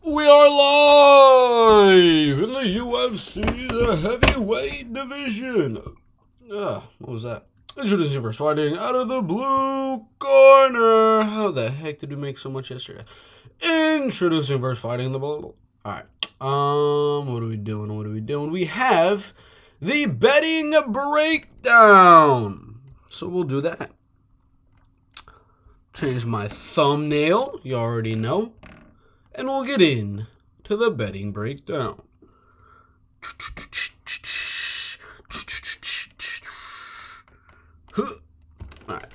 We are live in the UFC, the heavyweight division. What was that? Introducing first fighting out of the blue corner. How the heck did we make so much yesterday? Introducing first fighting the blue. Alright. What are we doing? We have the betting breakdown. So we'll do that. Change my thumbnail, you already know. And we'll get in to the betting breakdown. Alright.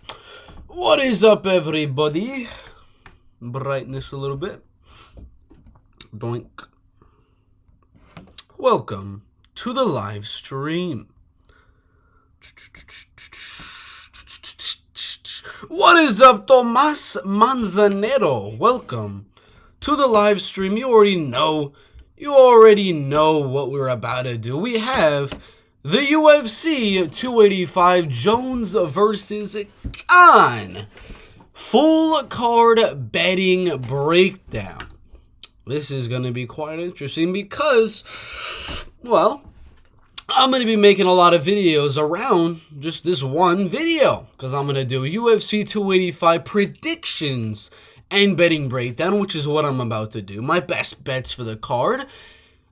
What is up, everybody? Brighten this a little bit. Doink. Welcome to the live stream. What is up, Tomas Manzanero? Welcome to the live stream. You already know what we're about to do. We have the UFC 285 Jones versus Khan full card betting breakdown. This is going to be quite interesting because, well, I'm going to be making a lot of videos around just this one video because I'm going to do UFC 285 predictions and betting breakdown, which is what I'm about to do. My best bets for the card.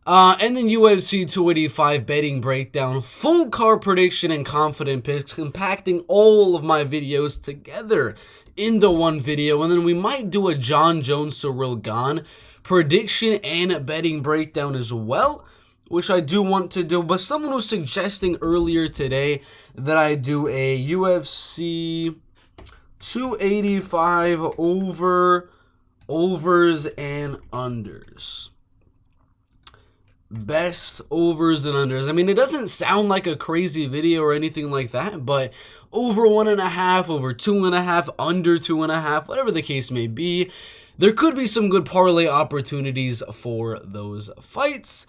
And then UFC 285 betting breakdown, full card prediction and confident picks, compacting all of my videos together into one video. And then we might do a Jon Jones Ciryl Gane prediction and betting breakdown as well, which I do want to do. But someone was suggesting earlier today that I do a UFC 285 overs and unders. Best overs and unders. I mean, it doesn't sound like a crazy video or anything like that, but over 1.5, over 2.5, under 2.5, whatever the case may be, there could be some good parlay opportunities for those fights.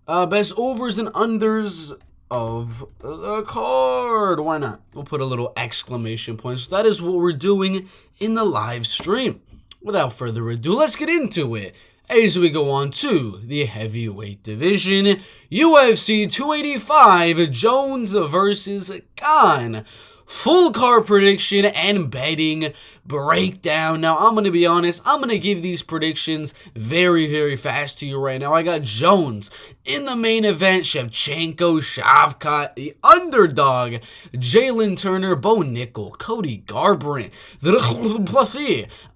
Best overs and unders of the card. Why not? We'll put a little exclamation point. So that is what we're doing in the live stream. Without further ado, let's get into it as we go on to the heavyweight division. UFC 285 Jones versus Khan. Full card prediction and betting breakdown. Now, I'm going to be honest. I'm going to give these predictions very, very fast to you right now. I got Jones in the main event. Shevchenko, Shavkat, the underdog. Jalen Turner, Bo Nickel, Cody Garbrandt,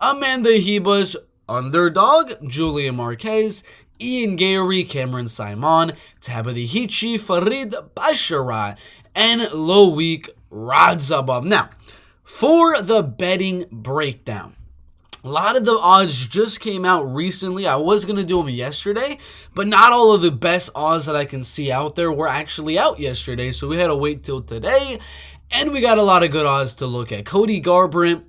Amanda Ribas, underdog. Julian Marquez, Ian Gary, Cameron Simon, Tabitha Hichi, Farid Basharat, and Loic Radzhabov. Now, for the betting breakdown, a lot of the odds just came out recently. I was going to do them yesterday, but not all of the best odds that I can see out there were actually out yesterday, so we had to wait till today, and we got a lot of good odds to look at. Cody Garbrandt,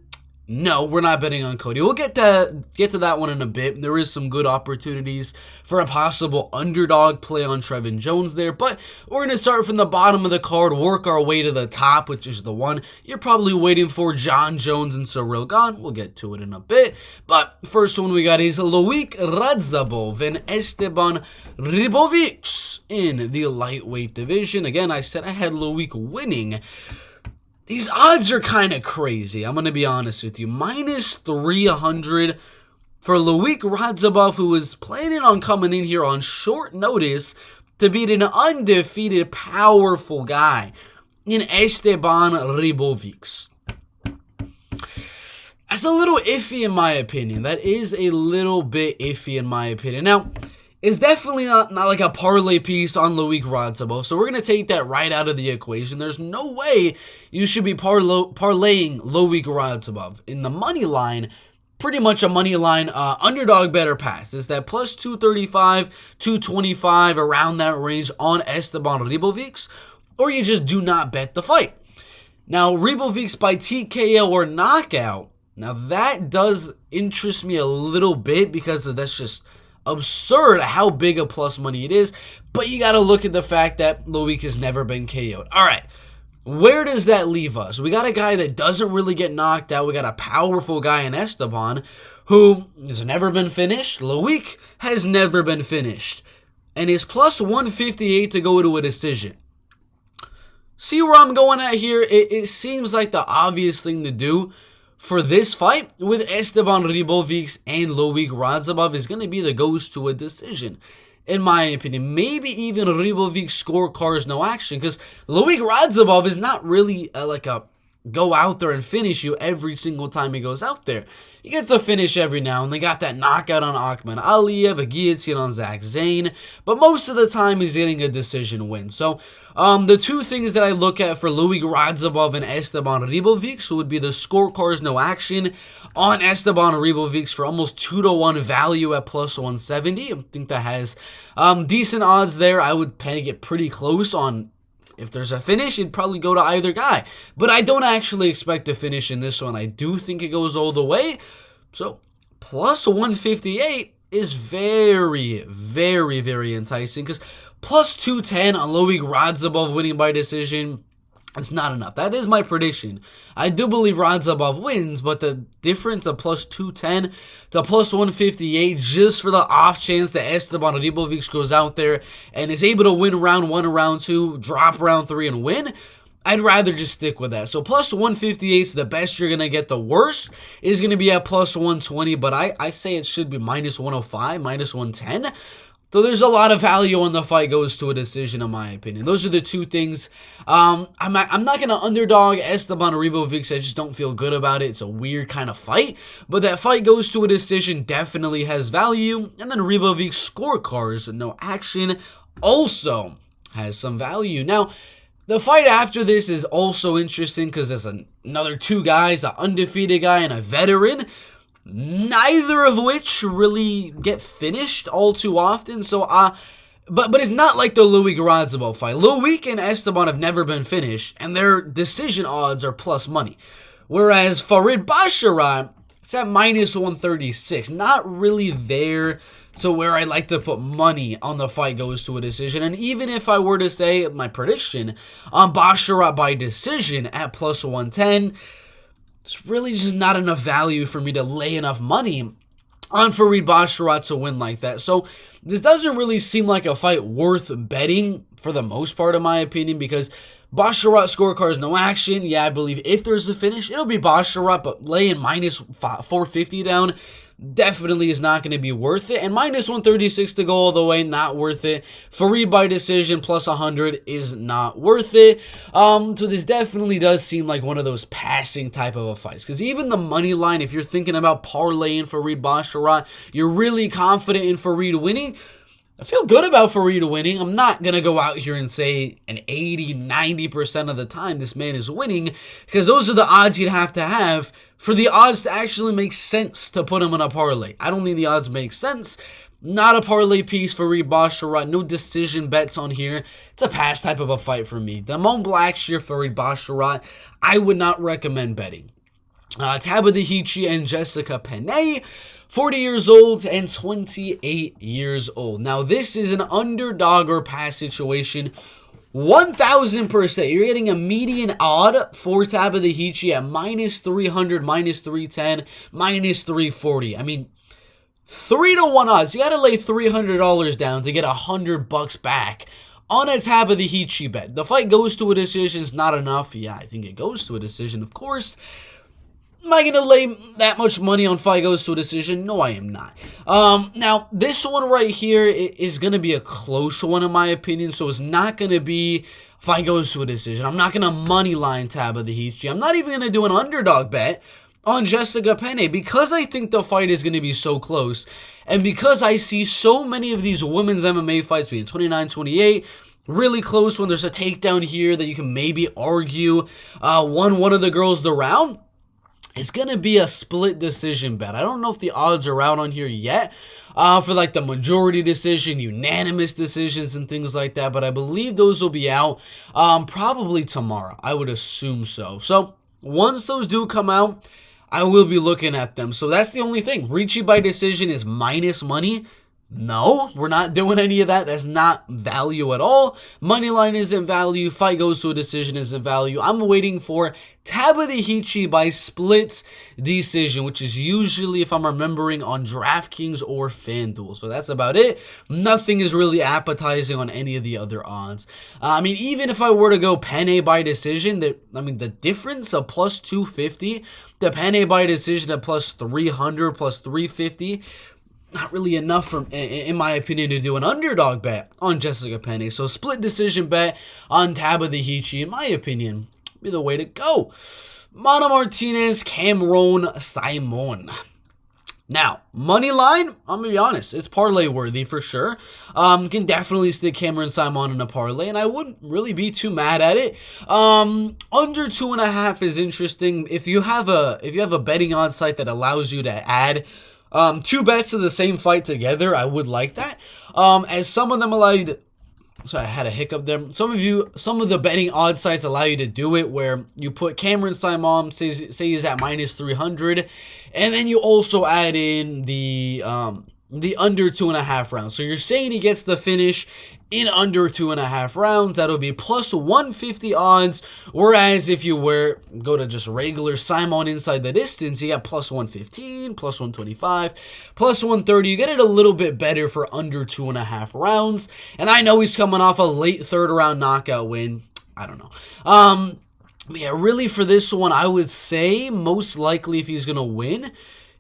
no, we're not betting on Cody. We'll get to that one in a bit. There is some good opportunities for a possible underdog play on Trevin Jones there, but we're going to start from the bottom of the card, work our way to the top, which is the one you're probably waiting for, Jon Jones and Ciryl Gane. We'll get to it in a bit, but first one we got is Loic Radzhabov and Esteban Ribovics in the lightweight division. Again, I said I had Loic winning. These odds are kind of crazy, I'm going to be honest with you. Minus 300 for Loic Radzhabov, who was planning on coming in here on short notice to beat an undefeated, powerful guy in Esteban Ribovics. That's a little iffy in my opinion. That is a little bit iffy in my opinion. Now, it's definitely not like a parlay piece on Loic Radzhabov, so we're going to take that right out of the equation. There's no way you should be parlaying Loic Radzhabov. In the money line, pretty much a money line underdog better pass. It's that plus 235, 225, around that range on Esteban Ribovics, or you just do not bet the fight. Now, Ribovics by TKO or knockout, now that does interest me a little bit because that's just absurd how big a plus money it is, but you got to look at the fact that Loic has never been KO'd. All right, where does that leave us? We got a guy that doesn't really get knocked out. We got a powerful guy in Esteban. who has never been finished. Loic has never been finished. And is plus 158 to go to a decision. See where I'm going at here? It seems like the obvious thing to do for this fight with Esteban Ribovics and Loic Radzhabov is going to be the goes to a decision. In my opinion, maybe even Ribovics scorecards no action, because Loic Radzhabov is not really like a go out there and finish you every single time he goes out there. He gets a finish every now and they got that knockout on Akhman Aliyev, a guillotine on Zach Zane, but most of the time he's getting a decision win. So the two things that I look at for Loic Radzhabov and Esteban Ribovics would be the scorecards no action on Esteban Ribovics for almost 2-to-1 value at plus 170. I think that has decent odds there. I would peg it pretty close on if there's a finish, it'd probably go to either guy. But I don't actually expect a finish in this one. I do think it goes all the way. So, plus 158 is very, very, very enticing. Because plus 210 on Loic Radzhabov winning by decision, it's not enough. That is my prediction. I do believe Radzhabov wins, but the difference of plus 210 to plus 158 just for the off chance that Esteban Ribovics goes out there and is able to win round 1 and round 2, drop round 3 and win, I'd rather just stick with that. So plus 158 is the best you're going to get. The worst is going to be at plus 120, but I say it should be minus 105, minus 110. So there's a lot of value when the fight goes to a decision, in my opinion. Those are the two things. I'm not going to underdog Esteban Ribovics. I just don't feel good about it. It's a weird kind of fight. But that fight goes to a decision definitely has value. And then Ribovics scorecards, no action, also has some value. Now, the fight after this is also interesting because there's another two guys, an undefeated guy and a veteran, neither of which really get finished all too often. So, but it's not like the Loic Radzhabov fight. Loic and Esteban have never been finished, and their decision odds are plus money. Whereas Farid Basharat, it's at minus 136. Not really there to where I like to put money on the fight goes to a decision. And even if I were to say my prediction on Basharat by decision at plus 110, it's really just not enough value for me to lay enough money on Farid Basharat to win like that. So this doesn't really seem like a fight worth betting for the most part, in my opinion, because Basharat scorecards no action. Yeah, I believe if there's a finish, it'll be Basharat, but laying minus 450 down definitely is not going to be worth it. And minus 136 to go all the way, not worth it. Farid by decision plus 100 is not worth it. So this definitely does seem like one of those passing type of a fights. Because even the money line, if you're thinking about parlaying Farid Basharat, you're really confident in Farid winning, I feel good about Farid winning. I'm not going to go out here and say an 80-90% of the time this man is winning, because those are the odds you'd have to have for the odds to actually make sense to put him in a parlay. I don't think the odds make sense. Not a parlay piece for Farid Basharat. No decision bets on here. It's a pass type of a fight for me. Damon Blackshear, Farid Basharat, I would not recommend betting. Tabitha Hichi and Jessica Penne, 40 years old and 28 years old. Now, this is an underdog or pass situation. 1,000%. You're getting a median odd for Tabitha Hichi at minus 300, minus 310, minus 340. I mean, 3-to-1 odds. You got to lay $300 down to get $100 back on a Tabitha Hichi bet. The fight goes to a decision is not enough. Yeah, I think it goes to a decision, of course. Am I going to lay that much money on fight goes to a decision? No, I am not. Now, this one right here is going to be a close one in my opinion, so it's not going to be fight goes to a decision. I'm not going to money line Tabitha Hichi. I'm not even going to do an underdog bet on Jessica Penne because I think the fight is going to be so close, and because I see so many of these women's MMA fights being 29-28, really close when there's a takedown here that you can maybe argue won one of the girls the round. It's going to be a split decision bet. I don't know if the odds are out on here yet for like the majority decision, unanimous decisions, and things like that. But I believe those will be out probably tomorrow. I would assume so. So once those do come out, I will be looking at them. So that's the only thing. Ricci by decision is minus money. No, we're not doing any of that. That's not value at all. Moneyline isn't value. Fight goes to a decision isn't value. I'm waiting for Tabuhichi by split decision, which is usually, if I'm remembering, on DraftKings or FanDuel. So that's about it. Nothing is really appetizing on any of the other odds. I mean, even if I were to go Penne by decision, the difference of plus 250, the Penne by decision at plus 300, plus 350, not really enough, in my opinion, to do an underdog bet on Jessica Penne. So split decision bet on Tabuhichi, in my opinion, be the way to go. Mana Martinez, Cameron Simon. Now, money line, I'm going to be honest, it's parlay worthy for sure. Can definitely stick Cameron Simon in a parlay, and I wouldn't really be too mad at it. Under 2.5 is interesting. If you have a betting odds site that allows you to add two bets of the same fight together, I would like that. As some of them allow you to, so I had a hiccup there. Some of the betting odds sites allow you to do it where you put Cameron Simon, say he's at minus 300, and then you also add in the under 2.5 rounds. So you're saying he gets the finish in under 2.5 rounds. That'll be plus 150 odds. Whereas if you go to just regular Simon inside the distance, you got plus 115, plus 125, plus 130. You get it a little bit better for under 2.5 rounds. And I know he's coming off a late third round knockout win. I don't know. Yeah, really for this one, I would say most likely if he's going to win,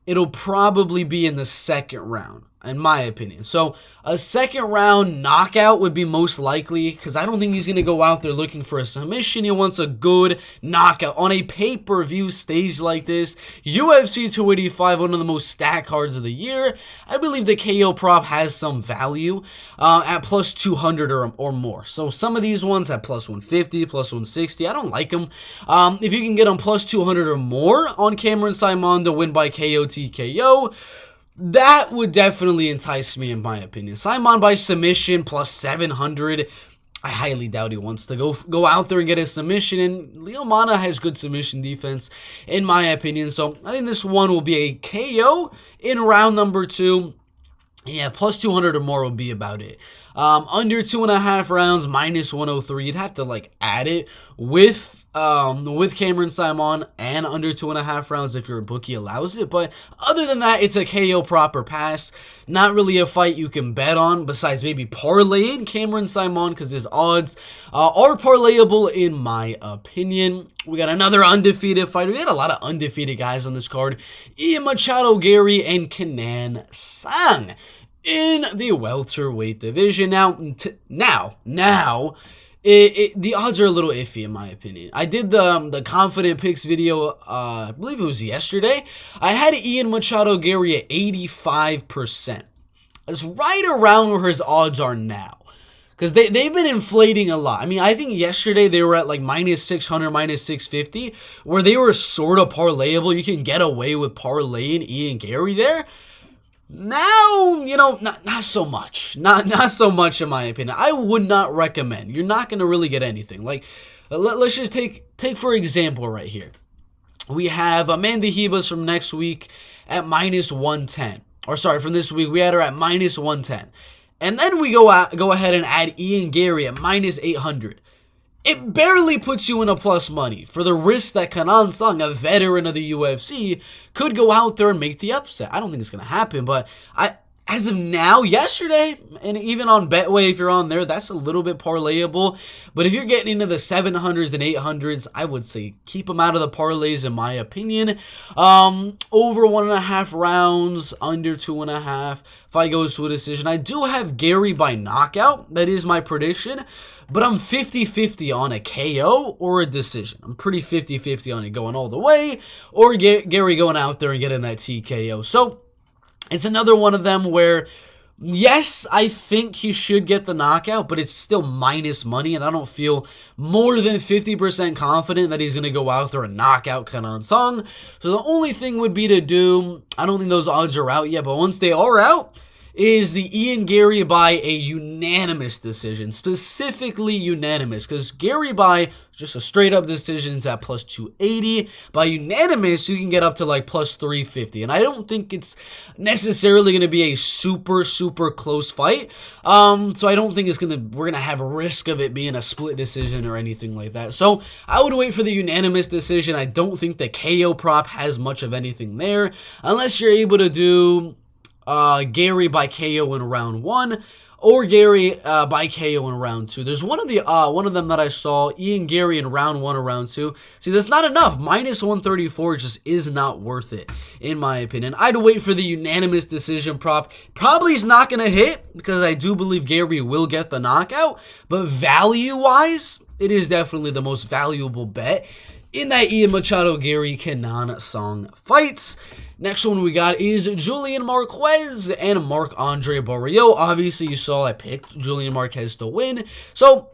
it'll probably be in the second round, in my opinion. So a second round knockout would be most likely, because I don't think he's going to go out there looking for a submission. He wants a good knockout on a pay-per-view stage like this. UFC 285, one of the most stacked cards of the year. I believe the KO prop has some value at plus 200 or more. So some of these ones at plus 150, plus 160, I don't like them. If you can get them plus 200 or more on Cameron Simon to win by KO TKO, that would definitely entice me, in my opinion. Simon by submission plus 700. I highly doubt he wants to go out there and get a submission. And Leo Mana has good submission defense, in my opinion. So I think this one will be a KO in round number 2. Yeah, plus 200 or more will be about it. Under 2.5 rounds, minus 103. You'd have to add it with Cameron Simon and under 2.5 rounds if your bookie allows it. But other than that, it's a KO proper pass. Not really a fight you can bet on besides maybe parlaying Cameron Simon because his odds are parlayable in my opinion. We got another undefeated fighter. We had a lot of undefeated guys on this card. Ian Machado, Gary, and Kenan Sang in the welterweight division. Now, the odds are a little iffy in my opinion. I did the confident picks video, I believe it was yesterday. I had Ian Machado Gary at 85%. That's right around where his odds are now. Because they've been inflating a lot. I mean, I think yesterday they were at minus 600, minus 650, where they were sort of parlayable. You can get away with parlaying Ian Gary there. Now, not so much. Not so much in my opinion. I would not recommend. You're not going to really get anything. Let's just take for example right here. We have Amanda Hebus from next week at minus 110. Or sorry, from this week, we had her at minus 110. And then we go ahead and add Ian Gary at minus 800. It barely puts you in a plus money for the risk that Kenan Sang, a veteran of the UFC, could go out there and make the upset. I don't think it's going to happen, but as of now, yesterday, and even on Betway, if you're on there, that's a little bit parlayable. But if you're getting into the 700s and 800s, I would say keep them out of the parlays, in my opinion. Over 1.5 rounds, under 2.5. Fight goes to a decision. I do have Gary by knockout. That is my prediction. But I'm 50-50 on a KO or a decision. I'm pretty 50-50 on it going all the way or Gary going out there and getting that TKO. So it's another one of them where, yes, I think he should get the knockout, but it's still minus money, and I don't feel more than 50% confident that he's going to go out there and knock out Kenan Sang. So the only thing would be to do, I don't think those odds are out yet, but once they are out, is the Ian Gary by a unanimous decision, specifically unanimous, because Gary by just a straight up decision is at plus 280. By unanimous, you can get up to like plus 350, and I don't think it's necessarily going to be a super close fight. So I don't think we're gonna have a risk of it being a split decision or anything like that. So I would wait for the unanimous decision. I don't think the KO prop has much of anything there, unless you're able to do Gary by KO in round 1 or Gary by KO in round 2. There's one of them that I saw, Ian Gary in round 1 or round 2. See, that's not enough. Minus 134 just is not worth it, in my opinion. I'd wait for the unanimous decision prop. Probably is not going to hit because I do believe Gary will get the knockout, but value-wise, it is definitely the most valuable bet in that Ian Machado Gary Kenan Song fights. Next one we got is Julian Marquez and Marc-Andre Barriault. Obviously, you saw I picked Julian Marquez to win. So,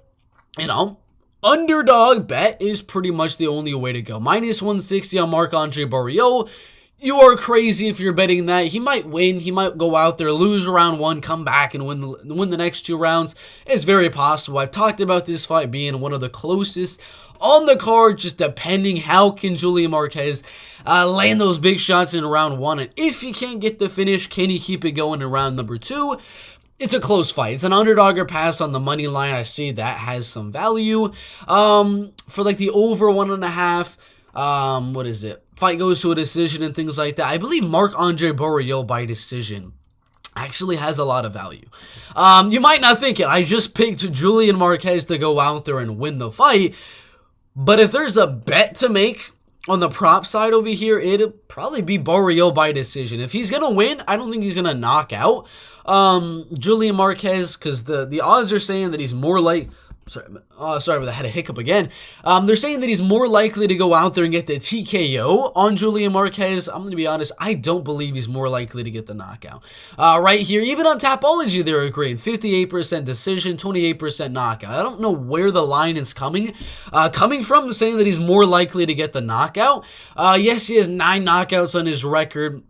underdog bet is pretty much the only way to go. Minus 160 on Marc-Andre Barriault. You are crazy if you're betting that. He might win. He might go out there, lose round 1, come back and win the next 2 rounds. It's very possible. I've talked about this fight being one of the closest on the card, just depending how can Julian Marquez land those big shots in round 1. And if he can't get the finish, can he keep it going in round number 2? It's a close fight. It's an underdog or pass on the money line. I see that has some value. For like the over 1.5, what is it? Fight goes to a decision and things like that. I believe Marc-Andre Barriault by decision actually has a lot of value. You might not think it. I just picked Julian Marquez to go out there and win the fight. But if there's a bet to make on the prop side over here, it'd probably be Barriault by decision. If he's going to win, I don't think he's going to knock out Julian Marquez, because the odds are saying that he's more like... Sorry, but I had a hiccup again. They're saying that he's more likely to go out there and get the TKO on Julian Marquez. I'm going to be honest, I don't believe he's more likely to get the knockout. Right here, even on Tapology, they're agreeing. 58% decision, 28% knockout. I don't know where the line is coming from, saying that he's more likely to get the knockout. Yes, he has 9 knockouts on his record.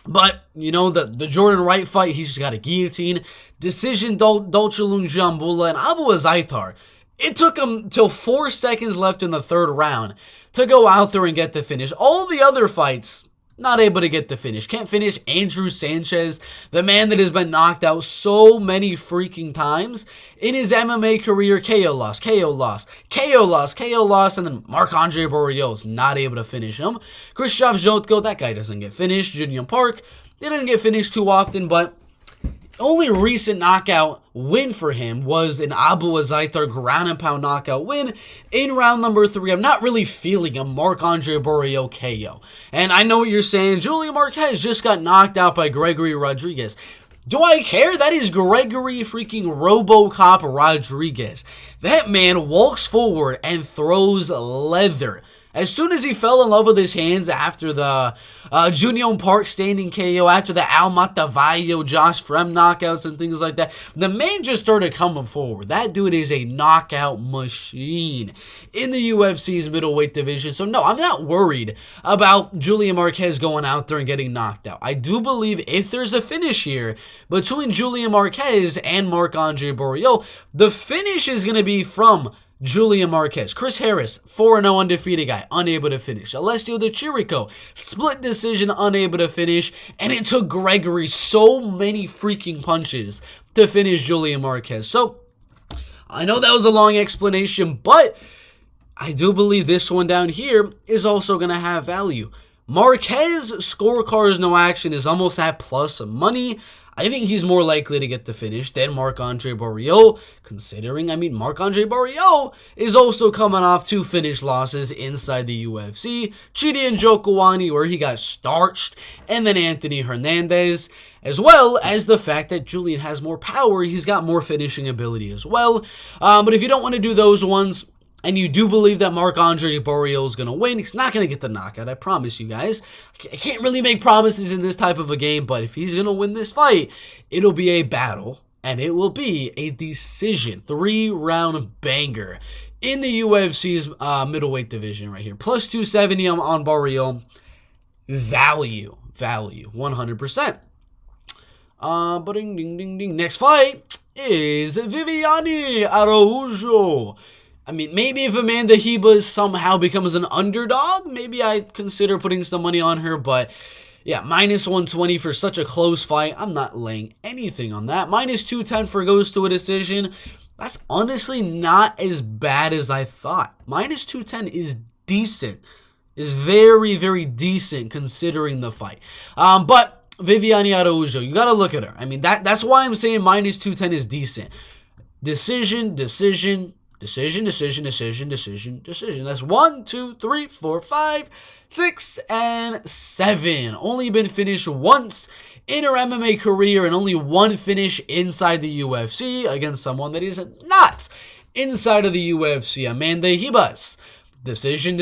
But, the Jordan Wright fight, he's just got a guillotine. Decision, Dolce Jambula, and Abu Azaitar. It took him till 4 seconds left in the 3rd round to go out there and get the finish. All the other fights, not able to get the finish. Can't finish Andrew Sanchez, the man that has been knocked out so many freaking times in his MMA career. KO loss, KO loss, KO loss, KO loss, and then Marc-Andre Barriault's not able to finish him. Krzysztof Jotko, that guy doesn't get finished. Junior Park, he doesn't get finished too often, but only recent knockout win for him was an Abu Azaitar ground and pound knockout win in round number 3. I'm not really feeling a Marc-Andre Barriault KO. And I know what you're saying. Julian Marquez just got knocked out by Gregory Rodriguez. Do I care? That is Gregory freaking RoboCop Rodriguez. That man walks forward and throws leather. As soon as he fell in love with his hands after the Junior Park standing KO, after the Al Matavallo, Josh Frem knockouts and things like that, the man just started coming forward. That dude is a knockout machine in the UFC's middleweight division. So no, I'm not worried about Julian Marquez going out there and getting knocked out. I do believe if there's a finish here between Julian Marquez and Marc-Andre Barriault, the finish is going to be from Julian Marquez. Chris Harris, 4-0 undefeated guy, unable to finish. Alessio Di Chirico, split decision, unable to finish. And it took Gregory so many freaking punches to finish Julian Marquez. So, I know that was a long explanation, but I do believe this one down here is also going to have value. Marquez, scorecards, no action, is almost at plus money. I think he's more likely to get the finish than Marc-Andre Barriault, considering, Marc-Andre Barriault is also coming off 2 finish losses inside the UFC. Chidi and Njokuani, where he got starched, and then Anthony Hernandez, as well as the fact that Julian has more power. He's got more finishing ability as well. But if you don't want to do those ones, and you do believe that Marc-Andre Barriault is going to win, he's not going to get the knockout, I promise you guys. I can't really make promises in this type of a game, but if he's going to win this fight, it'll be a battle, and it will be a decision, 3-round banger in the UFC's middleweight division right here. Plus 270 on Barriault. Value, 100%. But ding, ding, ding, ding. Next fight is Viviane Araújo. I mean, maybe if Amanda Ribas somehow becomes an underdog, maybe I consider putting some money on her, but yeah, minus 120 for such a close fight. I'm not laying anything on that. Minus 210 for goes to a decision. That's honestly not as bad as I thought. Minus 210 is decent. Is very, very decent considering the fight. But Viviane Araújo, you got to look at her. I mean, that's why I'm saying minus 210 is decent. Decision. That's 1, 2, 3, 4, 5, 6, and 7. Only been finished once in her MMA career and only one finish inside the UFC against someone that is not inside of the UFC, Amanda Ribas. Decision,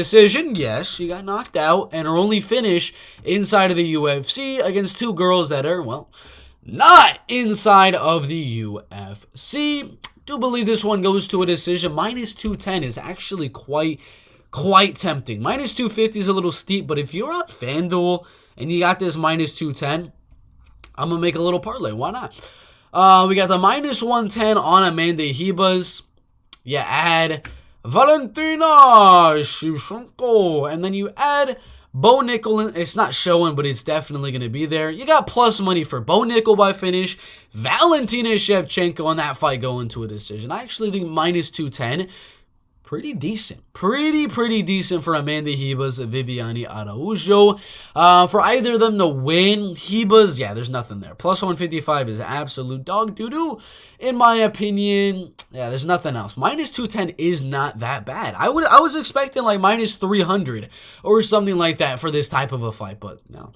yes, she got knocked out, and her only finish inside of the UFC against two girls that are, well, not inside of the UFC. Do believe this one goes to a decision. Minus 210 is actually quite tempting. Minus 250 is a little steep, but if you're on FanDuel and you got this minus 210, I'm going to make a little parlay. Why not? We got the minus 110 on Amanda Ribas. You add Valentina Shevchenko, and then you add Bo Nickel. It's not showing, but it's definitely going to be there. You got plus money for Bo Nickel by finish, Valentina Shevchenko on that fight going to a decision. I actually think minus 210, pretty decent. Pretty decent for Amanda Ribas, Viviane Araújo. For either of them to win, Ribas, yeah, there's nothing there. Plus 155 is absolute dog doo-doo, in my opinion. Yeah, there's nothing else. Minus 210 is not that bad. I was expecting like minus 300 or something like that for this type of a fight, but no.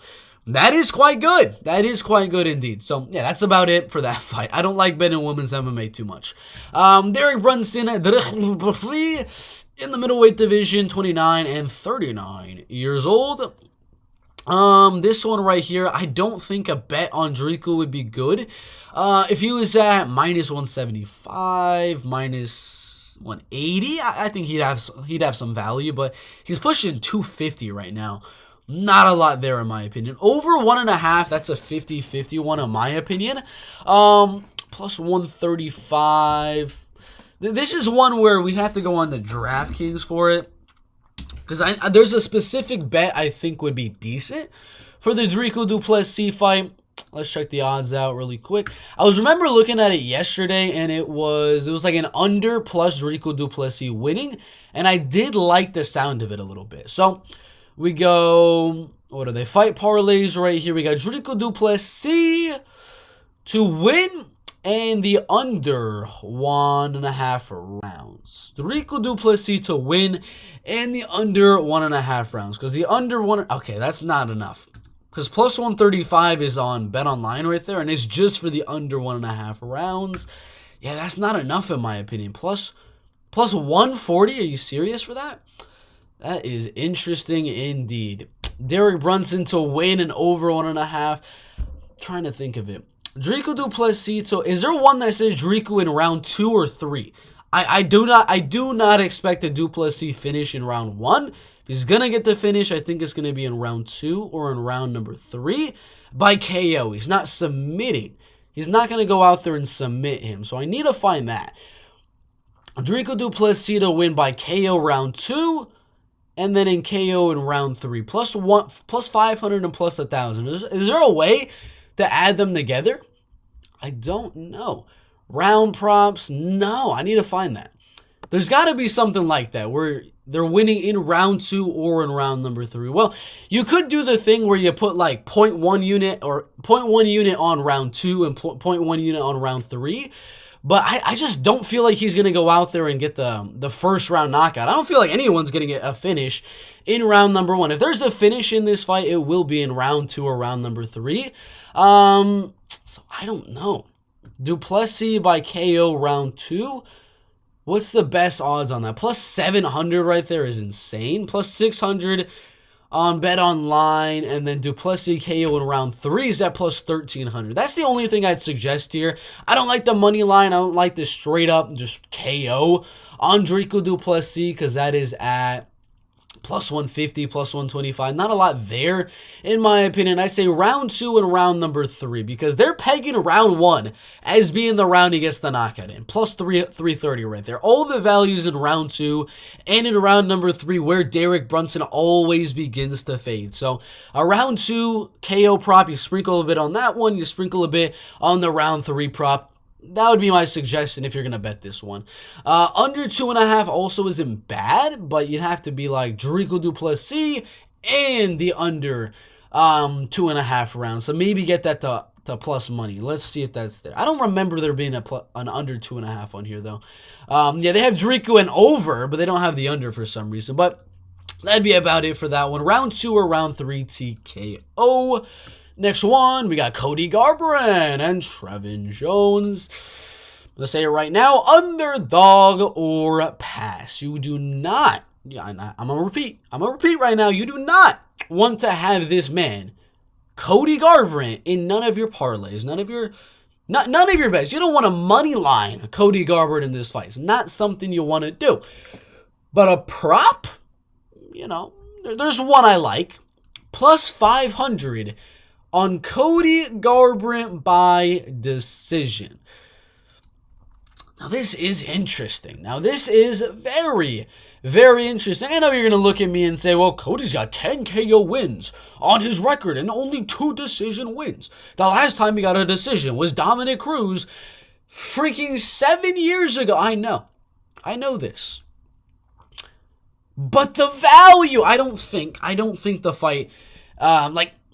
That is quite good. That is quite good indeed. So, yeah, that's about it for that fight. I don't like betting women's MMA too much. Derek Brunson in the middleweight division, 29 and 39 years old. This one right here, I don't think a bet on Driku would be good. If he was at minus 175, minus 180, I think he'd have some value, but he's pushing 250 right now. Not a lot there in my opinion. Over 1.5, that's a 50-50 one in my opinion. Plus 135. This is one where we have to go on to DraftKings for it, because there's a specific bet I think would be decent for the Driku du Plessis fight. Let's check the odds out really quick. I remember looking at it yesterday, and it was like an under plus Driku du Plessis winning, and I did like the sound of it a little bit. So we go, what are they? Fight parlays right here. We got Driku du Plessis to win and the under 1.5 rounds. Driku du Plessis to win and the under 1.5 rounds. Because the under one, okay, that's not enough. Because plus 135 is on BetOnline right there, and it's just for the under 1.5 rounds. Yeah, that's not enough in my opinion. Plus 140, are you serious for that? That is interesting indeed. Derek Brunson to win and over 1.5. Trying to think of it. Driku du Plessis. So is there one that says Driku in round 2 or 3? I do not expect a du Plessis finish in round 1. If he's gonna get the finish, I think it's gonna be in round 2 or in round number 3 by KO. He's not submitting. He's not gonna go out there and submit him. So I need to find that. Driku du Plessis to win by KO round 2. And then in KO in round 3, plus 500 and plus 1,000. Is there a way to add them together? I don't know. Round props? No, I need to find that. There's got to be something like that where they're winning in round 2 or in round number 3. Well, you could do the thing where you put like 0.1 unit or 0.1 unit on round 2 and 0.1 unit on round 3. But I just don't feel like he's going to go out there and get the first round knockout. I don't feel like anyone's going to get a finish in round number 1. If there's a finish in this fight, it will be in round 2 or round number 3. So I don't know. Du Plessis by KO round 2. What's the best odds on that? Plus 700 right there is insane. Plus 600 on BetOnline, and then du Plessis KO in round 3 is at plus 1,300. That's the only thing I'd suggest here. I don't like the money line. I don't like the straight up just KO on Driku du Plessis, because that is at plus 150, plus 125. Not a lot there, in my opinion. I say round 2 and round number 3 because they're pegging round 1 as being the round he gets the knockout in. Plus 330 right there. All the values in round 2 and in round number 3 where Derek Brunson always begins to fade. So a round 2 KO prop, you sprinkle a bit on that one. You sprinkle a bit on the round 3 prop. That would be my suggestion if you're going to bet this one. Under 2.5 also isn't bad, but you'd have to be like Jericho Duplessis and the under 2.5 rounds. So maybe get that to plus money. Let's see if that's there. I don't remember there being an under 2.5 on here, though. Yeah, they have Jericho and over, but they don't have the under for some reason. But that'd be about it for that one. Round 2 or round 3 TKO. Next one, we got Cody Garbrandt and Trevin Jones. Let's say it right now, underdog or pass. You do not, I'm going to repeat right now, you do not want to have this man, Cody Garbrandt, in none of your parlays, none of your bets. You don't want to money line Cody Garbrandt in this fight. It's not something you want to do. But a prop, there's one I like, plus 500 on Cody Garbrandt by decision. Now, this is interesting. Now, this is very, very interesting. I know you're going to look at me and say, well, Cody's got 10 KO wins on his record and only 2 decision wins. The last time he got a decision was Dominic Cruz freaking 7 years ago. I know this. But the value, I don't think the fight,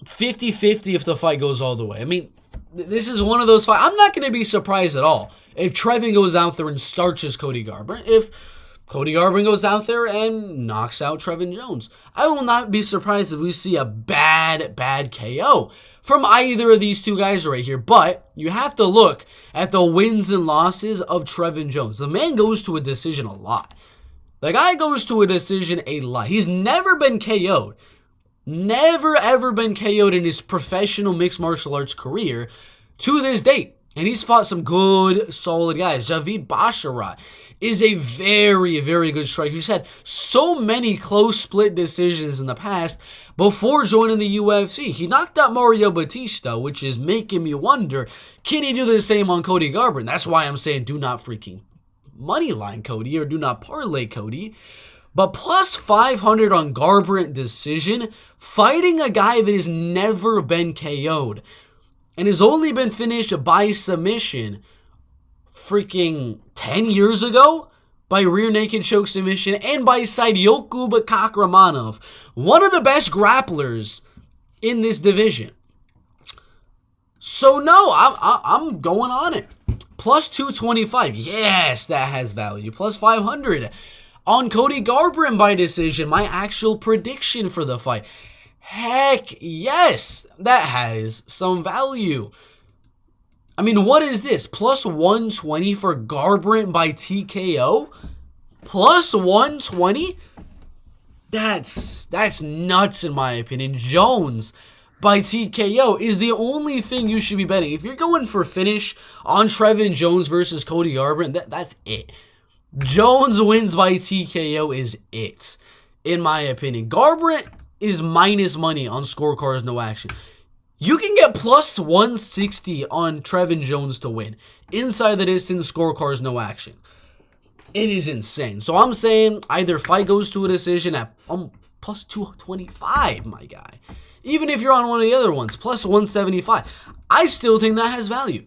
50-50 if the fight goes all the way. I mean, this is one of those fights. I'm not going to be surprised at all if Trevin goes out there and starches Cody Garbrandt. If Cody Garbrandt goes out there and knocks out Trevin Jones. I will not be surprised if we see a bad KO from either of these two guys right here. But you have to look at the wins and losses of Trevin Jones. The man goes to a decision a lot. The guy goes to a decision a lot. He's never been KO'd. Never, ever been KO'd in his professional mixed martial arts career to this date. And he's fought some good, solid guys. Javid Basharat is a very, very good striker. He's had so many close split decisions in the past before joining the UFC. He knocked out Mario Batista, which is making me wonder, can he do the same on Cody Garbrandt? That's why I'm saying do not freaking moneyline Cody or do not parlay Cody. But plus 500 on Garbrandt decision, fighting a guy that has never been KO'd and has only been finished by submission freaking 10 years ago by rear naked choke submission and by side Yokub Kakramanov, one of the best grapplers in this division. So no, I'm going on it. Plus 225, yes, that has value. Plus 500 on Cody Garbrandt by decision, my actual prediction for the fight. Heck yes, that has some value. I mean, what is this? Plus 120 for Garbrandt by TKO? Plus 120? That's nuts in my opinion. Jones by TKO is the only thing you should be betting. If you're going for finish on Trevin Jones versus Cody Garbrandt, that's it. Jones wins by TKO is it, in my opinion. Garbrandt is minus money on scorecards, no action. You can get plus 160 on Trevin Jones to win. Inside the distance, scorecards, no action. It is insane. So I'm saying either fight goes to a decision at plus 225, my guy. Even if you're on one of the other ones, plus 175. I still think that has value.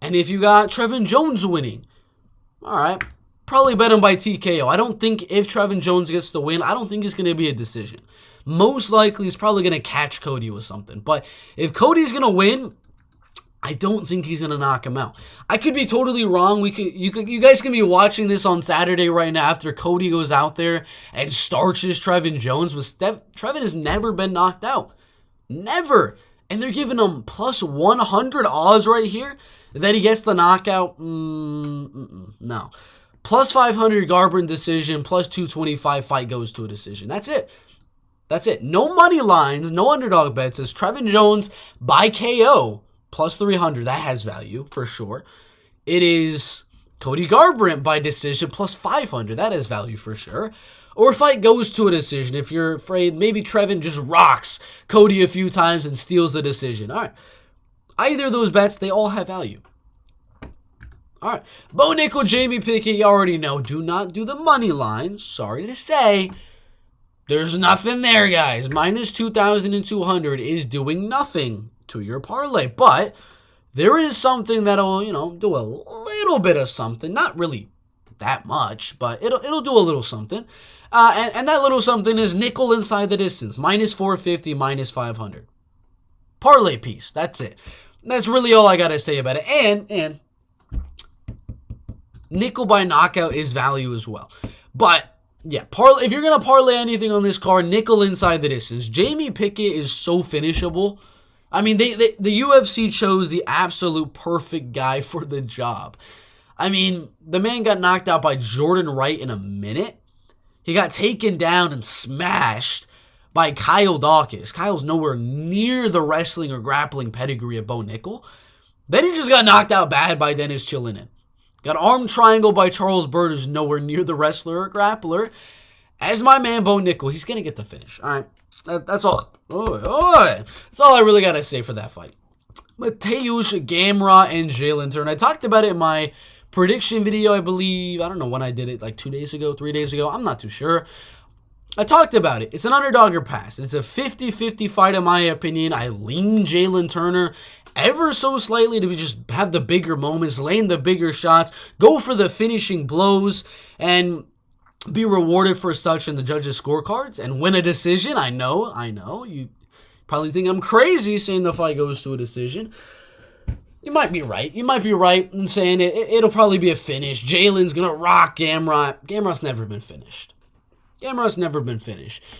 And if you got Trevin Jones winning, all right, probably bet him by TKO. I don't think if Trevin Jones gets the win, I don't think it's going to be a decision. Most likely, he's probably going to catch Cody with something. But if Cody's going to win, I don't think he's going to knock him out. I could be totally wrong. You guys can be watching this on Saturday right now after Cody goes out there and starches Trevin Jones. But Trevin has never been knocked out. Never. And they're giving him plus 100 odds right here that he gets the knockout. No. Plus 500 Garbrandt decision, plus 225 fight goes to a decision. That's it. That's it. No money lines, no underdog bets. It's Trevin Jones by KO, plus 300. That has value for sure. It is Cody Garbrandt by decision, plus 500. That has value for sure. or fight goes to a decision. If you're afraid, maybe Trevin just rocks Cody a few times and steals the decision. All right. Either of those bets, they all have value. All right. Bo Nickel, Jamie Pickett, you already know. Do not do the money line. Sorry to say. There's nothing there, guys. Minus 2,200 is doing nothing to your parlay. But there is something that'll, do a little bit of something. Not really that much, but it'll do a little something. And that little something is nickel inside the distance. Minus 450, minus 500. Parlay piece. That's it. That's really all I got to say about it. And nickel by knockout is value as well. But yeah, if you're going to parlay anything on this card, nickel inside the distance. Jamie Pickett is so finishable. I mean, the UFC chose the absolute perfect guy for the job. I mean, the man got knocked out by Jordan Wright in a minute. He got taken down and smashed by Kyle Dawkins. Kyle's nowhere near the wrestling or grappling pedigree of Bo Nickel. Then he just got knocked out bad by Dennis Chilinen. Got arm triangle by Charles Bert, who's nowhere near the wrestler or grappler. As my man Bo Nickel, he's going to get the finish. All right, that's all. That's all I really got to say for that fight. Mateusz Gamrot and Jalen Turner. I talked about it in my prediction video, I believe. I don't know when I did it, like 2 days ago, 3 days ago. I'm not too sure. I talked about it. It's an underdog or pass. It's a 50-50 fight in my opinion. I lean Jalen Turner ever so slightly to just have the bigger moments, land the bigger shots, go for the finishing blows, and be rewarded for such in the judges' scorecards and win a decision. I know. You probably think I'm crazy saying the fight goes to a decision. You might be right. You might be right in saying it'll probably be a finish. Jalen's going to rock Gamrot. Gamrot's never been finished.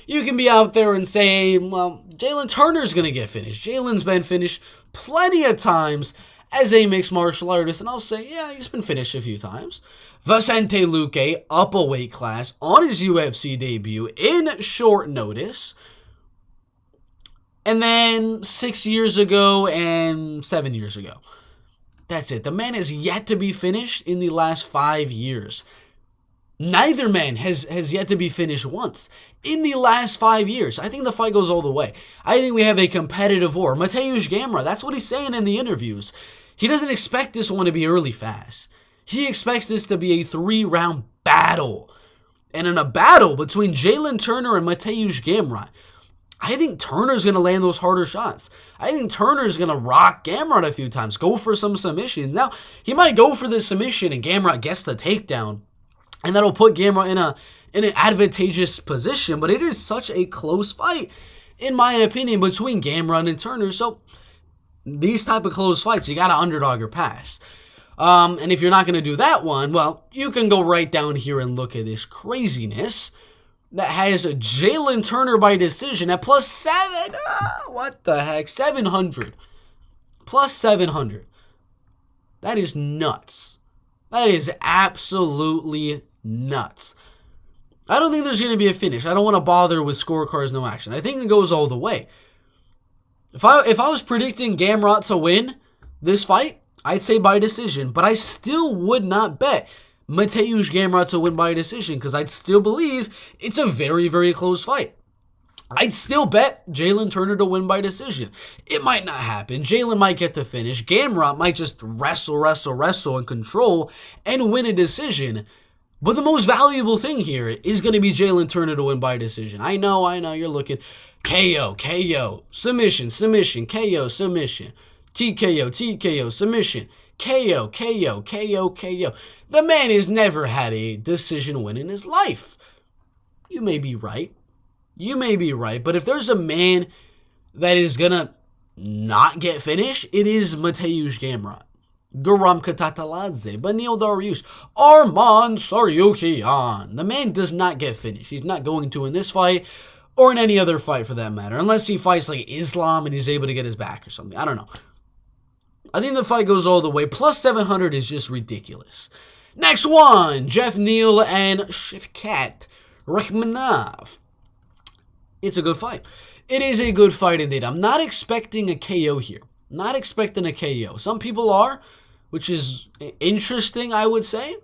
You can be out there and say, well, Jalen Turner's going to get finished. Jalen's been finished plenty of times as a mixed martial artist, and I'll say, yeah, he's been finished a few times. Vicente Luque, up a weight class on his UFC debut in short notice. And then 6 years ago and 7 years ago. That's it. The man has yet to be finished in the last 5 years. Neither man has yet to be finished once in the last 5 years. I think the fight goes all the way. I think we have a competitive war. Mateusz Gamrot, that's what he's saying in the interviews. He doesn't expect this one to be early fast. He expects this to be a 3-round battle. And in a battle between Jalen Turner and Mateusz Gamrot, I think Turner's going to land those harder shots. I think Turner's going to rock Gamrot a few times, go for some submissions. Now, he might go for the submission and Gamrot gets the takedown, and that'll put Gamrot in an advantageous position, but it is such a close fight, in my opinion, between Gamrot and Turner. So, these type of close fights, you got to underdog or pass. And if you're not going to do that one, well, you can go right down here and look at this craziness that has a Jalen Turner by decision at plus 7. What the heck? 700. Plus 700. That is nuts. That is absolutely nuts. I don't think there's going to be a finish. I don't want to bother with scorecards, no action. I think it goes all the way. If I was predicting Gamrot to win this fight, I'd say by decision, but I still would not bet Mateusz Gamrot to win by decision because I'd still believe it's a very, very close fight. I'd still bet Jalen Turner to win by decision. It might not happen. Jalen might get the finish. Gamrot might just wrestle and control and win a decision. But the most valuable thing here is going to be Jalen Turner to win by decision. I know, you're looking KO, submission, KO, submission, TKO, submission, KO. The man has never had a decision win in his life. You may be right, but if there's a man that is going to not get finished, it is Mateusz Gamrot. Guram Katataladze, Benil Dariush, Arman Saryukian. The man does not get finished. He's not going to in this fight or in any other fight for that matter, unless he fights like Islam and he's able to get his back or something. I don't know. I think the fight goes all the way. Plus 700 is just ridiculous. Next one, Jeff Neal and Shavkat Rakhmonov. It's a good fight. It is a good fight indeed. I'm not expecting a KO here. Not expecting a KO. Some people are, which is interesting, I would say.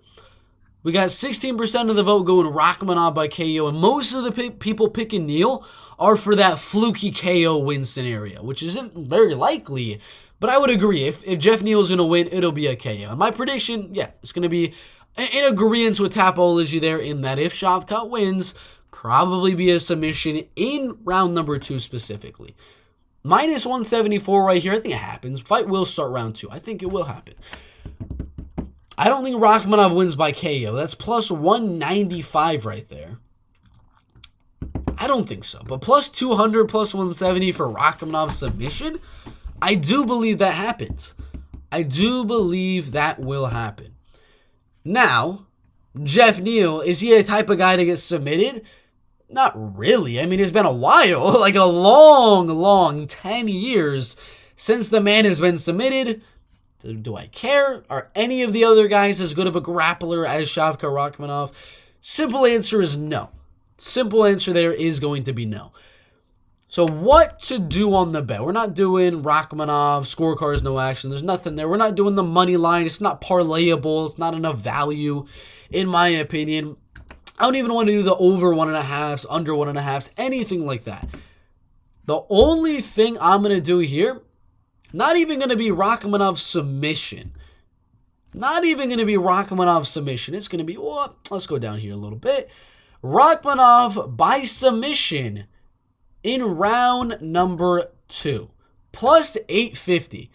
We got 16% of the vote going Rachmanov by KO, and most of the people picking Neal are for that fluky KO win scenario, which isn't very likely, but I would agree. If Jeff Neal is going to win, it'll be a KO. And my prediction, yeah, it's going to be in agreement with Tapology there in that if Shavkat wins, probably be a submission in round number 2 specifically. Minus 174 right here. I think it happens. Fight will start round 2. I think it will happen. I don't think Rachmanov wins by KO. That's plus 195 right there. I don't think so. But plus 200, plus 170 for Rachmanov submission, I do believe that happens. I do believe that will happen. Now, Jeff Neal, is he a type of guy to get submitted? Not really. I mean, it's been a while, like a long 10 years since the man has been submitted. Do I care? Are any of the other guys as good of a grappler as Shavkat Rachmanov? Simple answer is no. Simple answer there is going to be no. So what to do on the bet? We're not doing Rachmanov, scorecards, no action. There's nothing there. We're not doing the money line. It's not parlayable. It's not enough value, in my opinion. I don't even want to do the over 1.5s, under 1.5s, anything like that. The only thing I'm going to do here, not even going to be Rachmanov submission. Not even going to be Rachmanov submission. It's going to be, let's go down here a little bit. Rachmanov by submission in round number 2. Plus 850.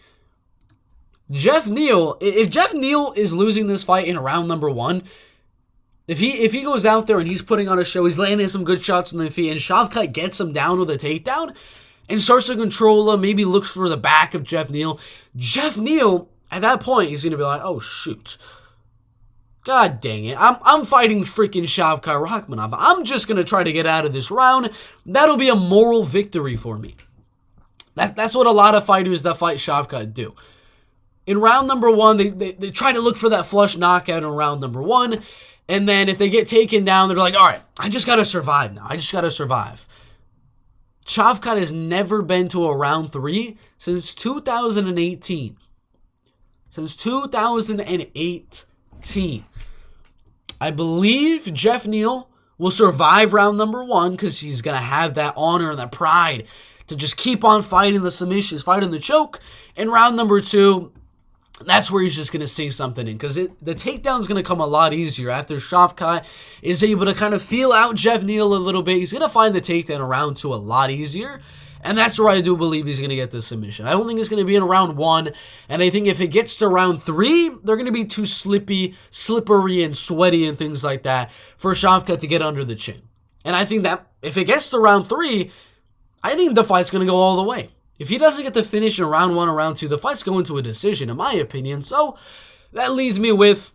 Jeff Neal, if Jeff Neal is losing this fight in round number 1, if he goes out there and he's putting on a show, he's landing some good shots on the feet, and Shavkat gets him down with a takedown and starts to control him, maybe looks for the back of Jeff Neal. Jeff Neal, at that point, he's going to be like, oh, shoot. God dang it. I'm fighting freaking Shavkat Rachmanov. I'm just going to try to get out of this round. That'll be a moral victory for me. That's what a lot of fighters that fight Shavkat do. In round number 1, they try to look for that flush knockout in round number 1. And then if they get taken down, they're like, all right, I just got to survive now. I just got to survive. Shavkat has never been to a round 3 since 2018. Since 2018. I believe Jeff Neal will survive round number 1 because he's going to have that honor and that pride to just keep on fighting the submissions, fighting the choke. And round number 2, that's where he's just going to see something in, because the takedown's going to come a lot easier after Shavkat is able to kind of feel out Jeff Neal a little bit. He's going to find the takedown in round 2 a lot easier, and that's where I do believe he's going to get the submission. I don't think it's going to be in round 1, and I think if it gets to round 3, they're going to be too slippery and sweaty and things like that for Shavkat to get under the chin. And I think that if it gets to round 3, I think the fight's going to go all the way. If he doesn't get the finish in round 1 or round 2, the fight's going to a decision, in my opinion. So that leaves me with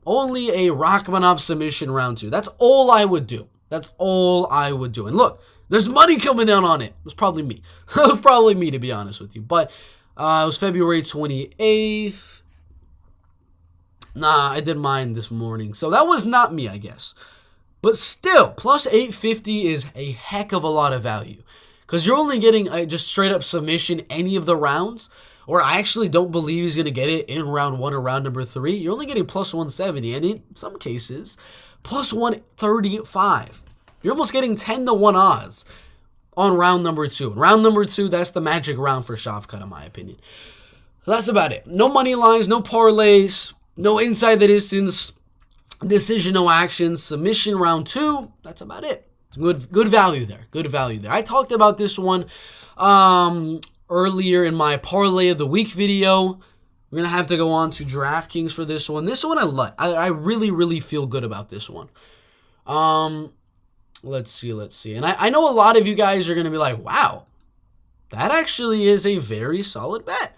only a Rachmanov submission round 2. That's all I would do. That's all I would do. And look, there's money coming down on it. It was probably me. It was probably me, to be honest with you. But it was February 28th. Nah, I did mine this morning. So that was not me, I guess. But still, plus 850 is a heck of a lot of value. Because you're only getting just straight up submission any of the rounds, or I actually don't believe he's going to get it in round 1 or round number 3. You're only getting plus 170, and in some cases, plus 135. You're almost getting 10-1 odds on round number 2. And round number 2, that's the magic round for Shavkat, in my opinion. So that's about it. No money lines, no parlays, no inside the distance, decision, no action, submission round 2. That's about it. Good value there. Good value there. I talked about this one earlier in my Parlay of the Week video. We're going to have to go on to DraftKings for this one. This one I like. I really feel good about this one. Let's see. And I know a lot of you guys are going to be like, wow, that actually is a very solid bet.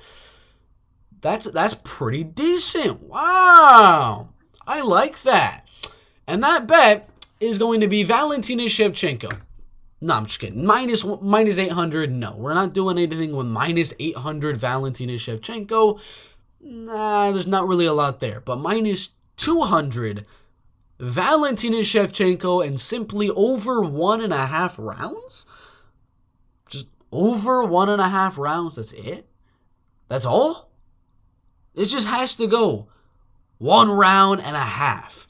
That's pretty decent. Wow. I like that. And that bet is going to be Valentina Shevchenko. No, I'm just kidding. Minus 800, no. We're not doing anything with minus 800 Valentina Shevchenko. Nah, there's not really a lot there. But minus 200 Valentina Shevchenko and simply over 1.5 rounds? Just over 1.5 rounds, that's it? That's all? It just has to go 1.5 rounds.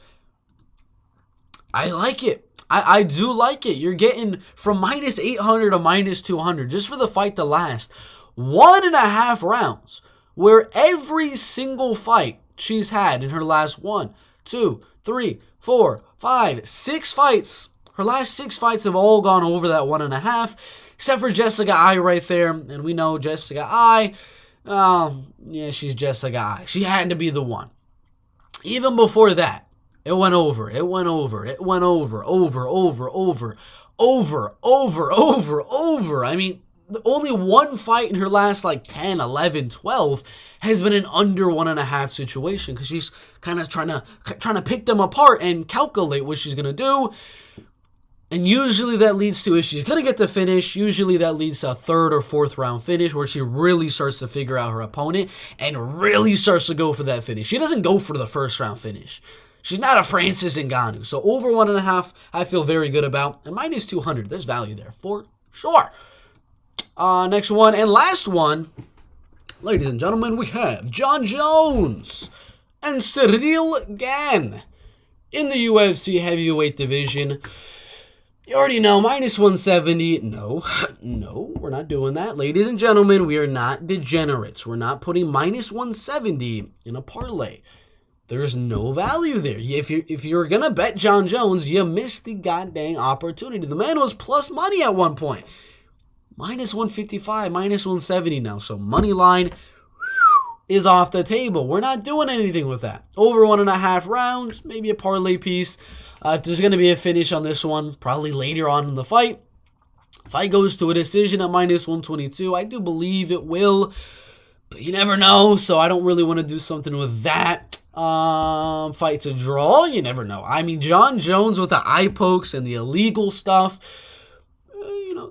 I like it. I do like it. You're getting from minus 800 to minus 200 just for the fight to last 1.5 rounds, where every single fight she's had in her last 1, 2, 3, 4, 5, 6 fights, her last 6 fights have all gone over that 1.5, except for Jessica Ai right there. And we know Jessica Ai, yeah, she's Jessica Ai. She had to be the one. Even before that, it went over, over, over. I mean, only one fight in her last like 10, 11, 12 has been an under 1.5 situation because she's kind of trying to pick them apart and calculate what she's going to do. And usually that leads to, if she's going to get the finish, usually that leads to a 3rd or 4th round finish where she really starts to figure out her opponent and really starts to go for that finish. She doesn't go for the 1st round finish. She's not a Francis Ngannou. So over 1.5, I feel very good about. And minus 200, there's value there for sure. Next one and last one. Ladies and gentlemen, we have Jon Jones and Ciryl Gane in the UFC heavyweight division. You already know, minus 170. No, we're not doing that. Ladies and gentlemen, we are not degenerates. We're not putting minus 170 in a parlay. There's no value there. If you're going to bet Jon Jones, you missed the goddamn opportunity. The man was plus money at one point. Minus 155, minus 170 now. So money line is off the table. We're not doing anything with that. Over 1.5 rounds, maybe a parlay piece. If there's going to be a finish on this one, probably later on in the fight. Fight goes to a decision at minus 122. I do believe it will, but you never know, so I don't really want to do something with that. Fight's a draw, you never know. I mean, Jon Jones with the eye pokes and the illegal stuff,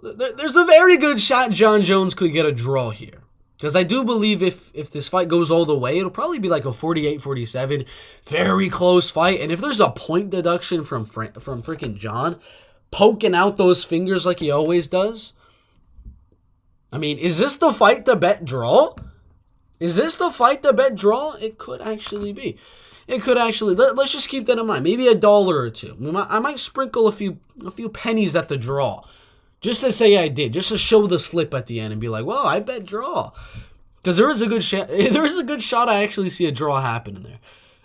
there's a very good shot Jon Jones could get a draw here. Because I do believe if this fight goes all the way, it'll probably be like a 48-47, very close fight. And if there's a point deduction from freaking Jon poking out those fingers like he always does, I mean, is this the fight to bet draw? Is this the fight to bet draw? It could actually be. It could actually. Let's just keep that in mind. Maybe $1 or $2. I might sprinkle a few pennies at the draw. Just to say I did, just to show the slip at the end and be like, well, I bet draw. Because there is a good shot I actually see a draw happen in there.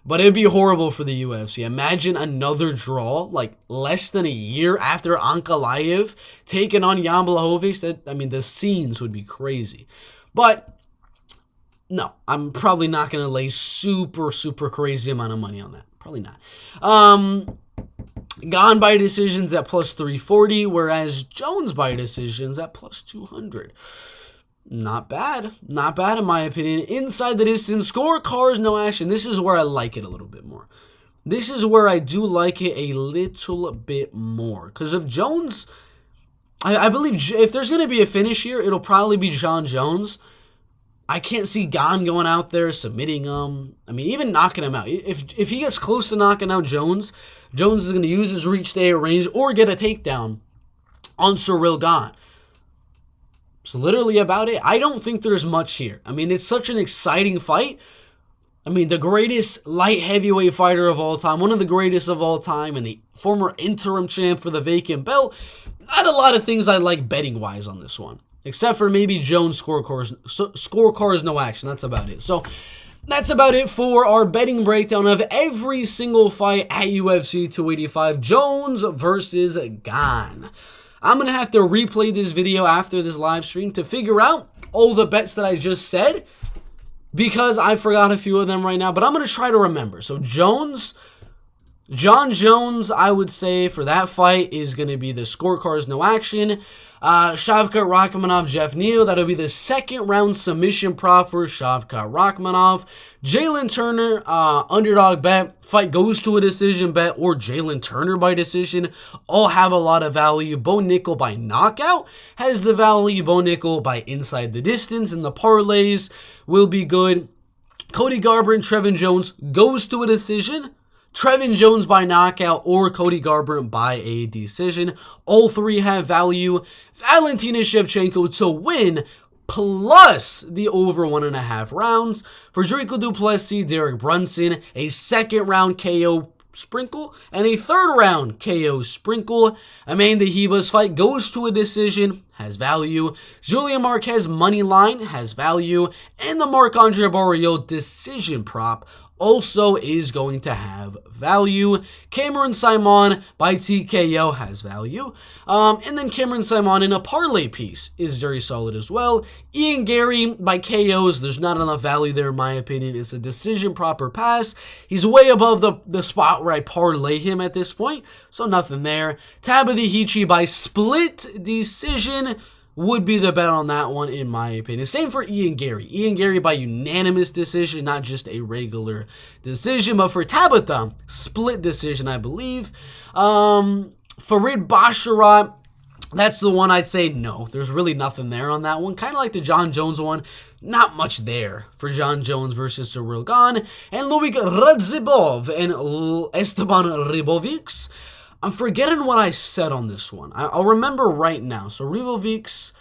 But it'd be horrible for the UFC. Imagine another draw, like less than a year after Ankalaev taking on Jan Blachowicz. The scenes would be crazy. But no, I'm probably not going to lay super, super crazy amount of money on that. Probably not. Gone by decisions at plus 340, whereas Jones by decisions at plus 200. Not bad. Not bad in my opinion. Inside the distance, scorecards, no action. This is where I like it a little bit more. This is where I do like it a little bit more. Because if Jones, I believe if there's going to be a finish here, it'll probably be Jon Jones. I can't see Gane going out there, submitting him. Even knocking him out. If he gets close to knocking out Jones is going to use his reach, stay at range, or get a takedown on Ciryl Gane. It's literally about it. I don't think there's much here. It's such an exciting fight. The greatest light heavyweight fighter of all time, one of the greatest of all time, and the former interim champ for the vacant belt. Not a lot of things I like betting-wise on this one, except for maybe Jones scorecards, no action. That's about it. So that's about it for our betting breakdown of every single fight at UFC 285, Jones versus Gane. I'm going to have to replay this video after this live stream to figure out all the bets that I just said, because I forgot a few of them right now, but I'm going to try to remember. So Jon Jones, I would say for that fight is going to be the scorecards, no action. Shavkat Rakhmonov, Jeff Neal, that'll be the second round submission prop for Shavkat Rakhmonov. Jalen Turner, underdog bet, fight goes to a decision bet, or Jalen Turner by decision, all have a lot of value. Bo Nickel by knockout has the value. Bo Nickel by inside the distance, and the parlays will be good. Cody Garbrandt, Trevin Jones goes to a decision. Trevin Jones by knockout or Cody Garbrandt by a decision. All three have value. Valentina Shevchenko to win plus the over 1.5 rounds. For Dricko Du Plessis, Derek Brunson, a second round KO sprinkle, and a third round KO sprinkle. Amanda Heba's fight goes to a decision, has value. Julian Marquez money line has value, and the Marc-Andre Barriault decision prop also is going to have value. Cameron Simon by TKO has value. And then Cameron Simon in a parlay piece is very solid as well. Ian Gary by KOs, there's not enough value there in my opinion. It's a decision proper pass. He's way above the spot where I parlay him at this point, so nothing there. Tabitha Hichi by split decision would be the bet on that one, in my opinion. Same for Ian Gary. Ian Gary by unanimous decision, not just a regular decision. But for Tabitha, split decision, I believe. Farid Basharat, that's the one I'd say no. There's really nothing there on that one. Kind of like the John Jones one. Not much there for John Jones versus Cyril Gane. And Luik Radzibov and Esteban Ribovics. I'm forgetting what I said on this one. I'll remember right now. So Ribovics,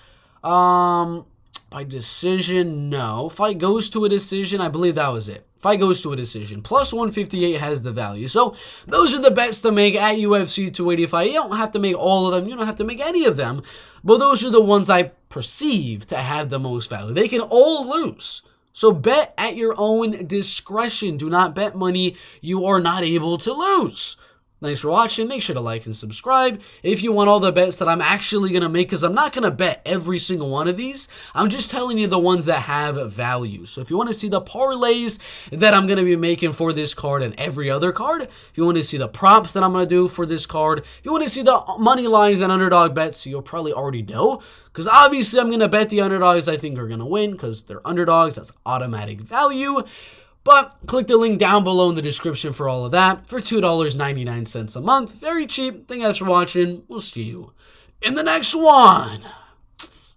by decision, no. Fight goes to a decision. I believe that was it. Fight goes to a decision. Plus 158 has the value. So those are the bets to make at UFC 285. You don't have to make all of them. You don't have to make any of them. But those are the ones I perceive to have the most value. They can all lose. So bet at your own discretion. Do not bet money you are not able to lose. Thanks for watching. Make sure to like and subscribe if you want all the bets that I'm actually going to make, because I'm not going to bet every single one of these. I'm just telling you the ones that have value. So if you want to see the parlays that I'm going to be making for this card and every other card, if you want to see the props that I'm going to do for this card, if you want to see the money lines and underdog bets, you'll probably already know, because obviously I'm going to bet the underdogs I think are going to win because they're underdogs. That's automatic value. But click the link down below in the description for all of that for $2.99 a month. Very cheap. Thank you guys for watching. We'll see you in the next one.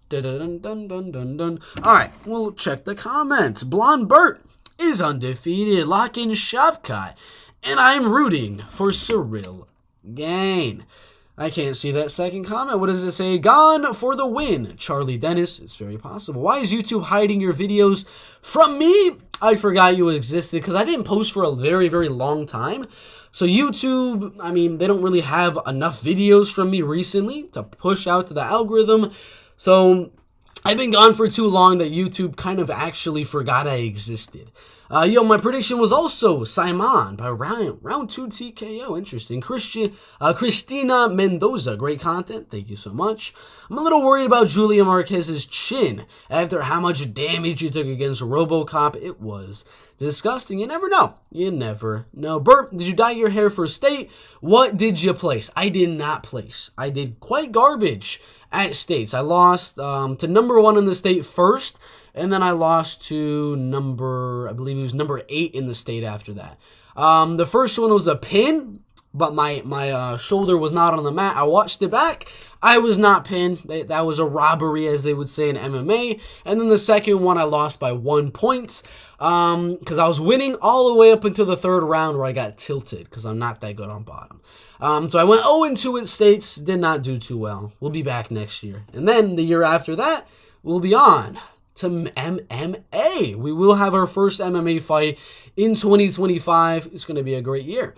Dun, dun, dun, dun, dun. All right, we'll check the comments. Blonde Bert is undefeated. Lock-in Shavkat. And I'm rooting for Cyril Gane. I can't see that second comment. What does it say? Gone for the win. Charlie Dennis. It's very possible. Why is YouTube hiding your videos from me? I forgot you existed because I didn't post for a very, very long time. So YouTube, I mean, they don't really have enough videos from me recently to push out to the algorithm. So I've been gone for too long that YouTube kind of actually forgot I existed. My prediction was also Simon by round 2 TKO. Interesting. Christina Mendoza. Great content. Thank you so much. I'm a little worried about Julia Marquez's chin after how much damage he took against RoboCop. It was disgusting. You never know. You never know. Bert, did you dye your hair for state? What did you place? I did not place. I did quite garbage at states. I lost to number 1 in the state first. And then I lost to I believe it was number 8 in the state after that. The first one was a pin, but my shoulder was not on the mat. I watched it back. I was not pinned. That was a robbery, as they would say in MMA. And then the second one I lost by 1 point because I was winning all the way up until the third round where I got tilted because I'm not that good on bottom. So I went 0-2 at states. Did not do too well. We'll be back next year. And then the year after that, we'll be on to MMA. We will have our first MMA fight in 2025. It's going to be a great year.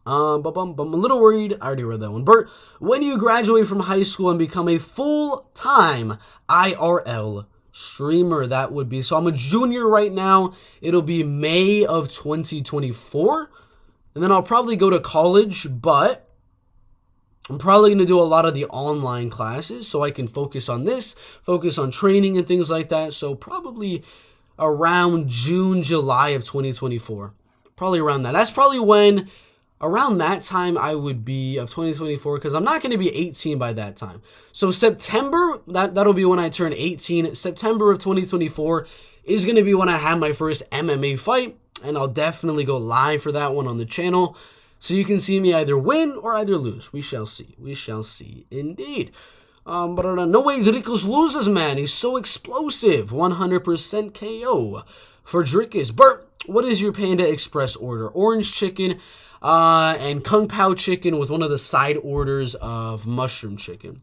I'm a little worried. I already read that one. Bert, when do you graduate from high school and become a full-time IRL streamer? That would be, so I'm a junior right now. It'll be May of 2024. And then I'll probably go to college, but I'm probably going to do a lot of the online classes so I can focus on this, focus on training and things like that. So probably around June, July of 2024. Probably around that. That's probably when, around that time I would be of 2024, because I'm not going to be 18 by that time. So September, that'll be when I turn 18. September of 2024 is going to be when I have my first MMA fight, and I'll definitely go live for that one on the channel. So you can see me either win or either lose. We shall see. We shall see indeed. But no way Drickus loses, man. He's so explosive. 100% KO for Drickus. Bert, what is your Panda Express order? Orange chicken and Kung Pao chicken with one of the side orders of mushroom chicken.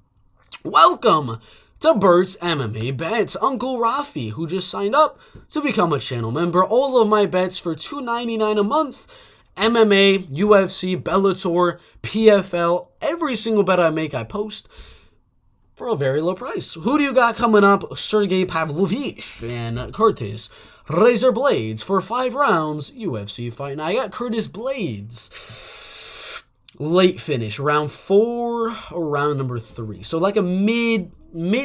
Welcome to Bert's MMA Bets. Uncle Rafi, who just signed up to become a channel member. All of my bets for $2.99 a month. MMA, UFC, Bellator, PFL, every single bet I make I post for a very low price. Who do you got coming up? Sergey Pavlovich and Curtis Razor Blades for 5 rounds, UFC fight. Now I got Curtis Blades. Late finish, round 4 or round number 3. So like a mid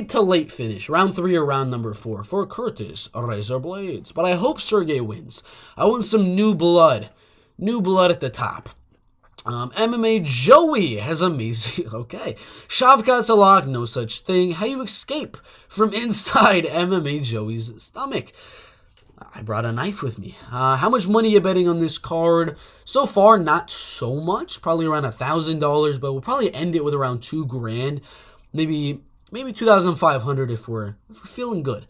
to late finish, round 3 or round number 4 for Curtis Razor Blades. But I hope Sergey wins. I want some new blood at the top. MMA Joey has amazing. Okay, Shavkat Salak, no such thing. How you escape from inside MMA Joey's stomach? I brought a knife with me. How much money are you betting on this card? So far, not so much. Probably around $1,000, but we'll probably end it with around $2,000. Maybe 2,500 if we're feeling good.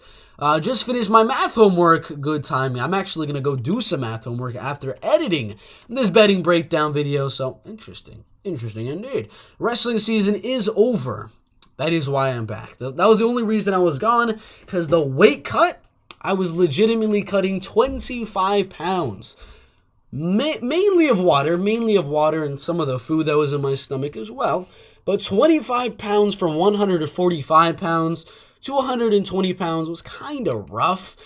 Just finished my math homework. Good timing. I'm actually gonna go do some math homework after editing this betting breakdown video. So interesting indeed. Wrestling season is over. That is why I'm back. That was the only reason I was gone, because the weight cut. I was legitimately cutting 25 pounds. Mainly of water, and some of the food that was in my stomach as well. But 25 pounds from 145 pounds to 120 pounds was kind of rough.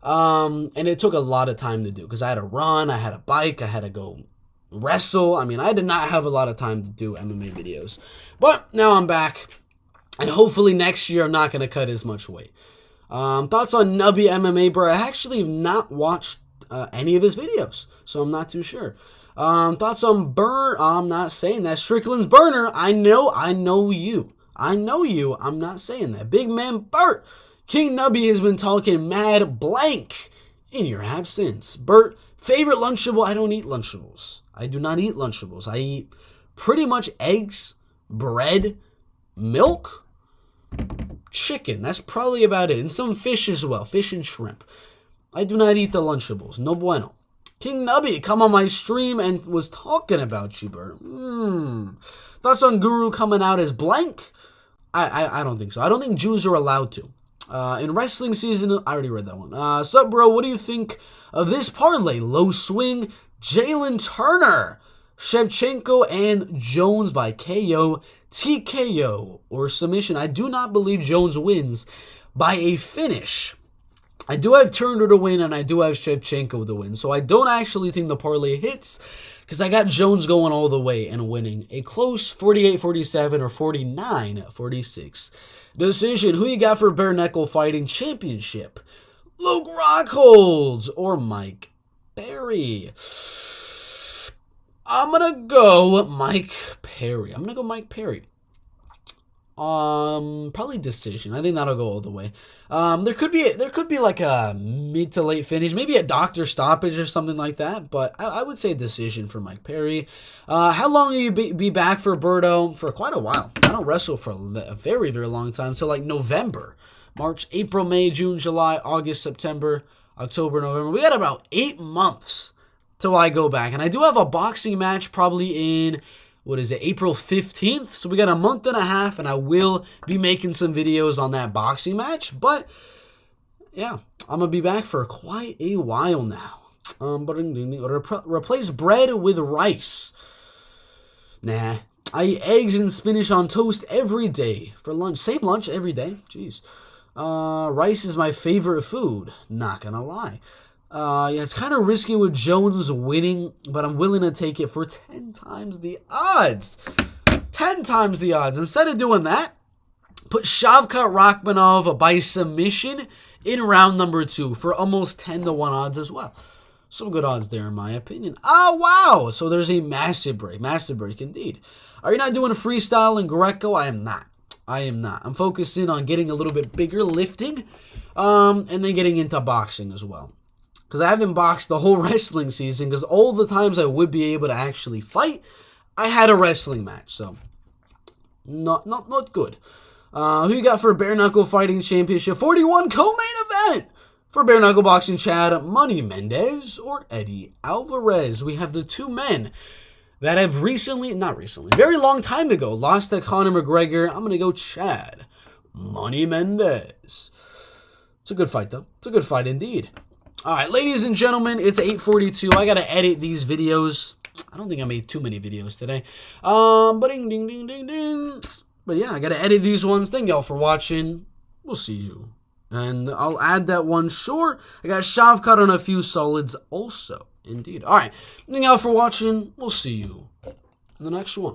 And it took a lot of time to do, because I had to run, I had a bike, I had to go wrestle. I mean, I did not have a lot of time to do MMA videos. But now I'm back, and hopefully next year I'm not going to cut as much weight. Thoughts on Nubby MMA, bro? I actually have not watched any of his videos, so I'm not too sure. Thoughts on Bert? I'm not saying that. Strickland's burner. I know you. I'm not saying that. Big man Bert. King Nubby has been talking mad blank in your absence. Bert, favorite Lunchable? I don't eat Lunchables. I do not eat Lunchables. I eat pretty much eggs, bread, milk, chicken. That's probably about it. And some fish as well. Fish and shrimp. I do not eat the Lunchables. No bueno. King Nubby come on my stream and was talking about you, Bert. Thoughts on Guru coming out as blank? I don't think so. I don't think Jews are allowed to. In wrestling season, I already read that one. Sup, bro? What do you think of this parlay? Low swing, Jalen Turner, Shevchenko, and Jones by KO, TKO, or submission. I do not believe Jones wins by a finish. I do have Turner to win, and I do have Shevchenko to win. So I don't actually think the parlay hits, because I got Jones going all the way and winning a close 48-47 or 49-46 decision. Who you got for bare knuckle fighting championship? Luke Rockholds or Mike Perry? I'm going to go Mike Perry. Probably decision. I think that'll go all the way. There could be like a mid to late finish, maybe a doctor stoppage or something like that, but I would say decision for Mike Perry. How long will you be back for, Berto? For quite a while. I don't wrestle for a very, very long time. So like November, March, April, May, June, July, August, September, October, November. We got about 8 months till I go back. And I do have a boxing match probably in, April 15th? So we got a month and a half, and I will be making some videos on that boxing match. But, yeah, I'm going to be back for quite a while now. Replace bread with rice. Nah. I eat eggs and spinach on toast every day for lunch. Same lunch every day. Jeez. Rice is my favorite food. Not going to lie. Yeah, it's kind of risky with Jones winning, but I'm willing to take it for 10 times the odds. 10 times the odds. Instead of doing that, put Shavkat Rakhmonov by submission in round number 2 for almost 10-1 odds as well. Some good odds there in my opinion. Oh, wow. So there's a massive break. Massive break indeed. Are you not doing a freestyle in Greco? I am not. I'm focusing on getting a little bit bigger, lifting, and then getting into boxing as well. Because I haven't boxed the whole wrestling season, because all the times I would be able to actually fight, I had a wrestling match. So, not good. Who you got for Bare Knuckle Fighting Championship 41 co-main event? For Bare Knuckle Boxing Chad, Money Mendez or Eddie Alvarez? We have the two men that have very long time ago, lost to Conor McGregor. I'm going to go Chad. Money Mendez. It's a good fight, though. It's a good fight indeed. All right, ladies and gentlemen, it's 8:42. I got to edit these videos I don't think I made too many videos today. But ding, ding, ding, ding, ding. But yeah, I got to edit these ones. Thank y'all for watching. We'll see you. And I'll add that one short. I got shav cut on a few solids also. Indeed. All right. Thank y'all for watching. We'll see you in the next one.